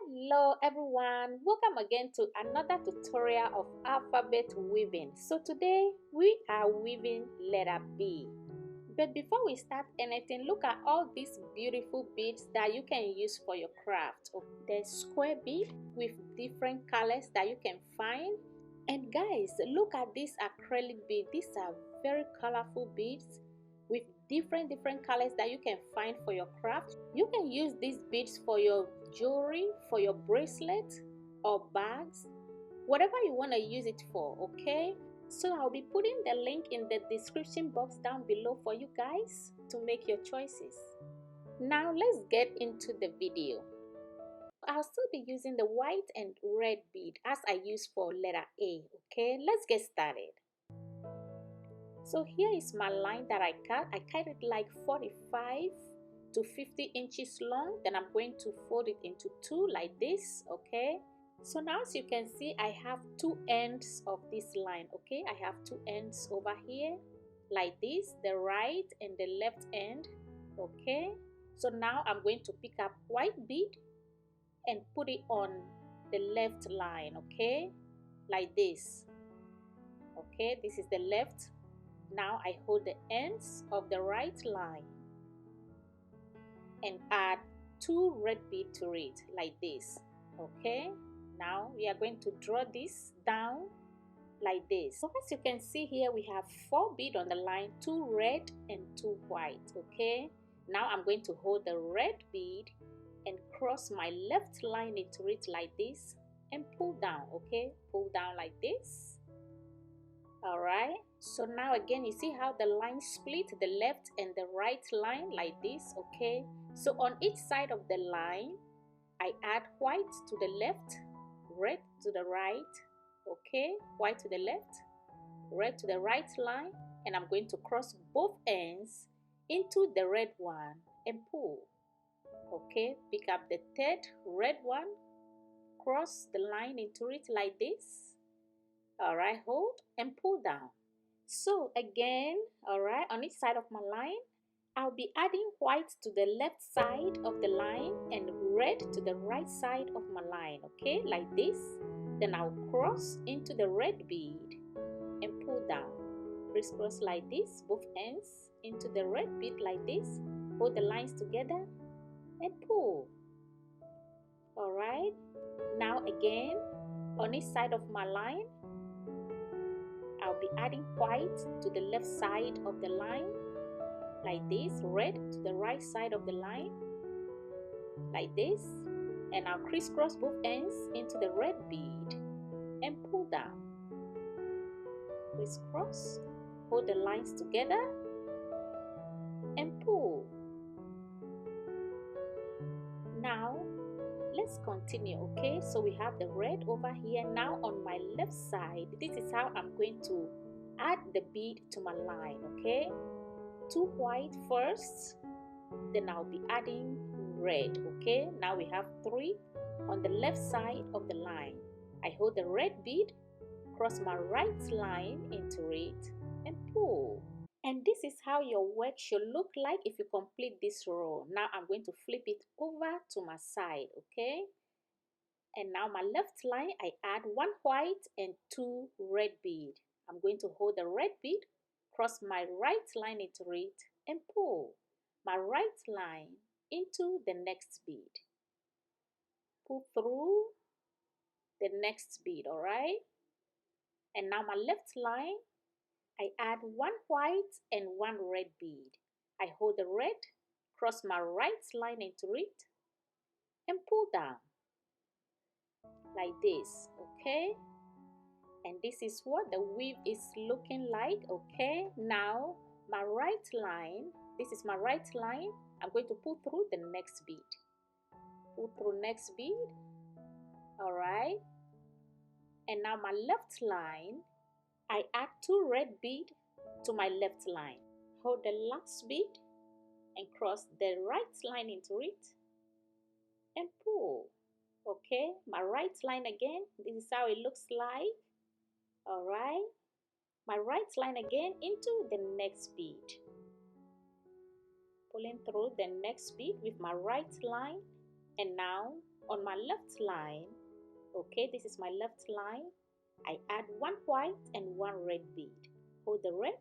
Hello everyone, welcome again to another tutorial of alphabet weaving. So today we are weaving letter B. But before we start anything, look at all these beautiful beads that you can use for your craft. There's square bead with different colors that you can find. And guys, look at this acrylic bead. These are very colorful beads with different colors that you can find for your craft. You can use these beads for your jewelry, for your bracelet or bags, whatever you want to use it for. Okay, so I'll be putting the link in the description box down below for you guys to make your choices. Now let's get into the video. I'll still be using the white and red bead as I use for letter A. Okay, let's get started. So here is my line that I cut. I cut it like 45 to 50 inches long. Then I'm going to fold it into two like this. Okay, so now as you can see, I have two ends of this line. Okay, I have two ends over here like this, the right and the left end. Okay, so now I'm going to pick up white bead and put it on the left line. Okay, like this. Okay, this is the left. Now I hold the ends of the right line and add two red beads to it like this. Okay, now we are going to draw this down like this. So as you can see here, we have 4 beads on the line, 2 red and 2 white. Okay, now I'm going to hold the red bead and cross my left line into it like this and pull down. Okay, pull down like this. All right, so now again, you see how the line split, the left and the right line like this. Okay, so on each side of the line I add white to the left, red to the right. Okay, white to the left, red to the right line, and I'm going to cross both ends into the red one and pull. Okay, pick up the third red one, cross the line into it like this. All right, hold and pull down. So again, all right, on each side of my line I'll be adding white to the left side of the line and red to the right side of my line. Okay, like this. Then I'll cross into the red bead and pull down, crisscross like this, both ends into the red bead like this. Hold the lines together and pull. All right, now again, on each side of my line I'll be adding white to the left side of the line like this, red to the right side of the line like this, and I'll crisscross both ends into the red bead and pull down, crisscross, hold the lines together and pull. Now let's continue. Okay, so we have the red over here. Now on my left side, this is how I'm going to add the bead to my line. Okay, 2 white first, then I'll be adding red. Okay, now we have 3 on the left side of the line. I hold the red bead, cross my right line into it and pull. And this is how your work should look like if you complete this row. Now I'm going to flip it over to my side. Okay, and now my left line I add 1 white and 2 red bead. I'm going to hold the red bead, cross my right line into it and pull my right line into the next bead. Pull through the next bead. All right, and now my left line I add 1 white and 1 red bead. I hold the red, cross my right line into it and pull down like this. Okay, and this is what the weave is looking like. Okay, now my right line, this is my right line, I'm going to pull through the next bead, pull through next bead. All right, and now my left line I add 2 red bead to my left line, hold the last bead and cross the right line into it and pull. Okay, my right line again, this is how it looks like. All right, my right line again into the next bead, pulling through the next bead with my right line, and now On my left line, okay, this is my left line, I add one white and one red bead. Hold the red,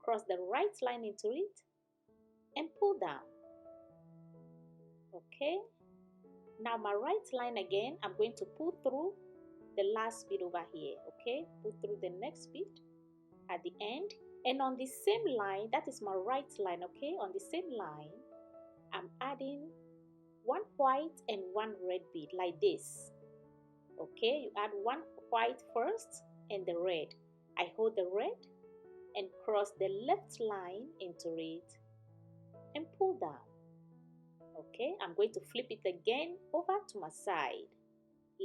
cross the right line into it, and pull down. Okay, now my right line again, I'm going to pull through the last bead over here. Okay, pull through the next bead at the end, and on the same line, that is my right line. Okay, on the same line, I'm adding one white and one red bead like this. Okay, you add one white first and the red. I hold the red and cross the left line into it and pull down. Okay, I'm going to flip it again over to my side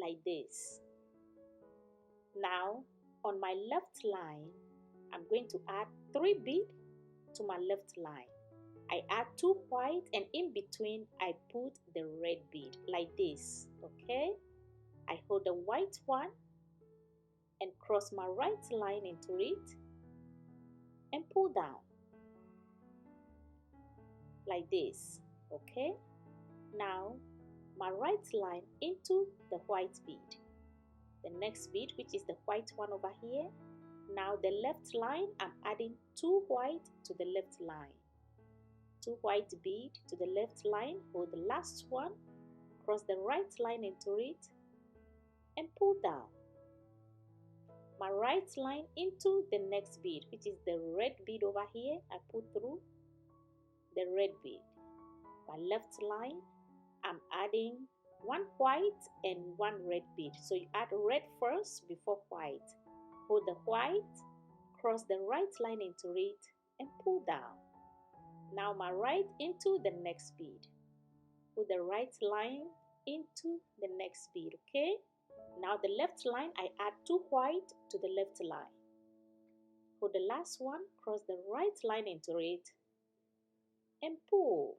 like this. Now on my left line, I'm going to add 3 beads to my left line. I add 2 white and in between I put the red bead like this. Okay, I hold the white one and cross my right line into it and pull down like this. Okay, now my right line into the white bead, the next bead, which is the white one over here. Now the left line, I'm adding 2 white to the left line, 2 white bead to the left line, hold the last one, cross the right line into it and pull down. My right line into the next bead, which is the red bead over here. I pull through the red bead. My left line, I'm adding 1 white and 1 red bead. So you add red first before white. Hold the white, cross the right line into it and pull down. Now my right into the next bead. Put the right line into the next bead. Okay, now the left line, I add 2 white to the left line. Hold the last one, cross the right line into it and pull.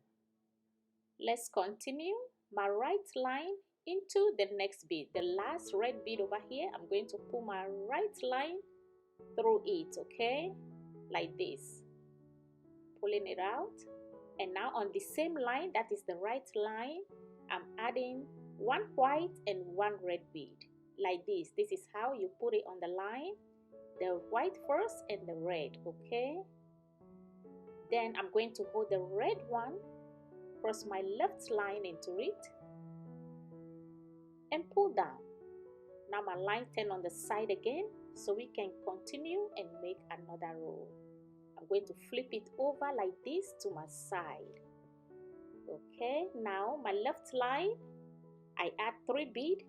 Let's continue. My right line into the next bead, the last red bead over here. I'm going to pull my right line through it. Okay, like this, pulling it out. And now on the same line, that is the right line, I'm adding 1 white and 1 red bead like this. This is how you put it on the line, the white first and the red. Okay, then I'm going to hold the red one, cross my left line into it and pull down. Now my line turn on the side again so we can continue and make another row. I'm going to flip it over like this to my side. Okay, now my left line, I add 3 bead,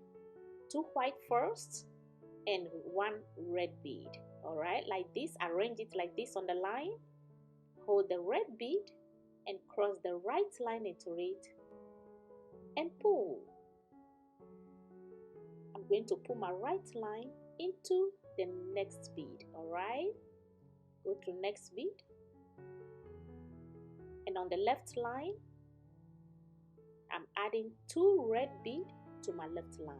2 white first and 1 red bead. All right, like this, arrange it like this on the line. Hold the red bead and cross the right line into it and pull. I'm going to pull my right line into the next bead. All right, go to next bead, and on the left line, I'm adding 2 red bead to my left line.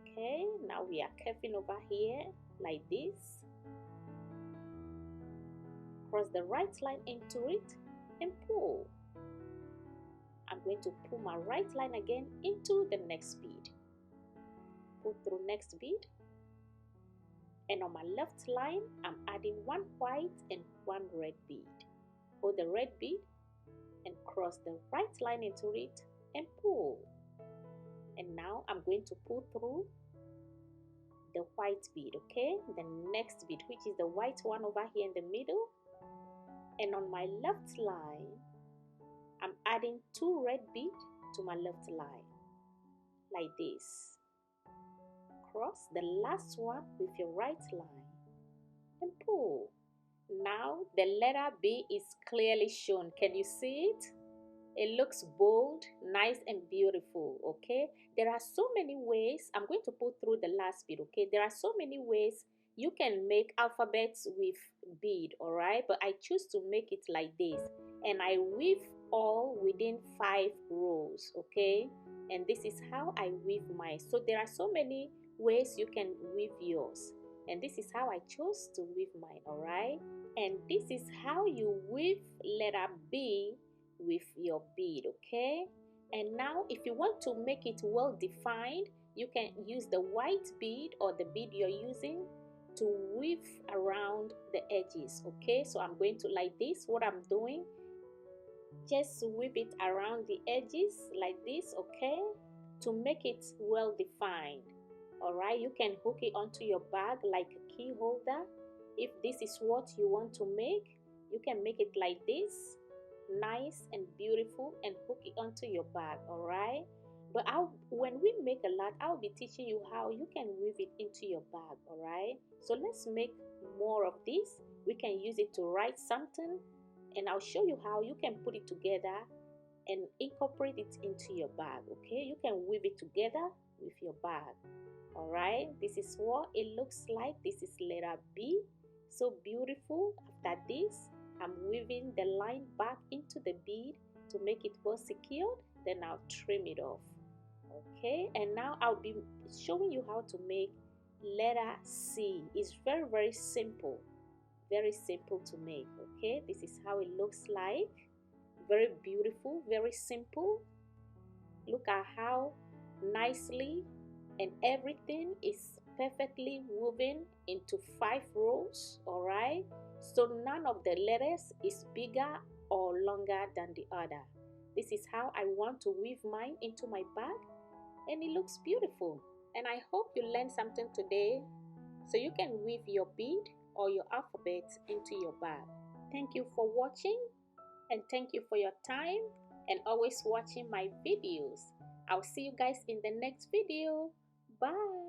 Okay, now we are curving over here like this. Cross the right line into it and pull. I'm going to pull my right line again into the next bead. Pull through next bead. And on my left line, I'm adding 1 white and 1 red bead. Hold the red bead and cross the right line into it and pull. And now I'm going to pull through the white bead, okay? The next bead, which is the white one over here in the middle. And on my left line, I'm adding 2 red bead to my left line, like this. Cross the last one with your right line and pull. Now the letter B is clearly shown. Can you see it? It looks bold, nice and beautiful. Okay, there are so many ways. I'm going to put through the last bead. Okay, there are so many ways you can make alphabets with bead. All right, but I choose to make it like this, and I weave all within 5 rows. Okay, and this is how I weave mine. So there are so many ways you can weave yours, and this is how I chose to weave mine. All right, and this is how you weave letter B with your bead. Okay, And now if you want to make it well defined, you can use the white bead or the bead you're using to weave around the edges. Okay, so I'm going to, like this, what I'm doing, just weave it around the edges like this, okay, to make it well defined. All right, you can hook it onto your bag like a key holder. If this is what you want to make, you can make it like this, nice and beautiful, and hook it onto your bag. All right, but when we make a lot, I'll be teaching you how you can weave it into your bag. All right, so let's make more of this. We can use it to write something, and I'll show you how you can put it together and incorporate it into your bag. Okay, you can weave it together with your bag. All right, this is what it looks like. This is letter B, so beautiful. After this, I'm weaving the line back into the bead to make it well secured, then I'll trim it off. Okay, and now I'll be showing you how to make letter C. It's very simple, very simple to make. Okay, this is how it looks like. Very beautiful, very simple. Look at how nicely and everything is perfectly woven into 5 rows. All right, so none of the letters is bigger or longer than the other. This is how I want to weave mine into my bag, and it looks beautiful. And I hope you learned something today, so you can weave your bead or your alphabet into your bag. Thank you for watching, and thank you for your time and always watching my videos. I'll see you guys in the next video. Bye.